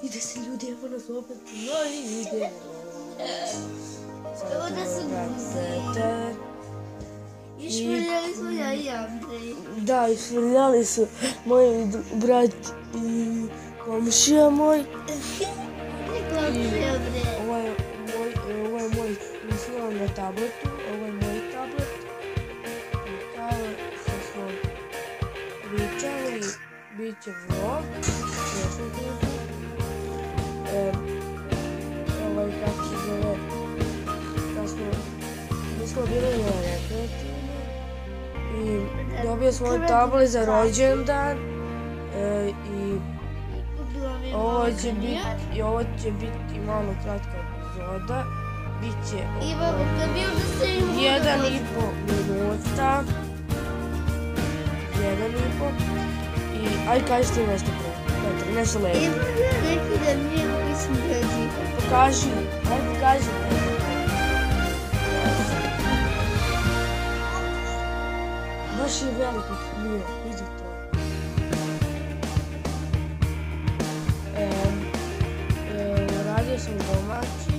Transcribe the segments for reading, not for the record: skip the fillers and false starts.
Ide se ljudi, evo nas opet novi video. Evo da su guzi. Išvrljali smo ja i Andrej. Da, išvrljali su moji brat i komšija moj. Ovo je moj snimam na tabletu, ovo je moj tablet. Kao što smo pričali, bit će vlog. Kako se zove, mi smo bili na rekreativno i dobio smo ovaj tablet za rođendan i ovo će biti malo kratka epizoda, bit će 1,5 minuta, 1,5 i aj kaži ti nešto pre, Petar, nešto lepo. Rekli da nije mogu smrti. Pokaži, ajde pokaži. Baš je veliko bio, vidi to. Radio sam domaći.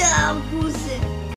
Ćao, kuse.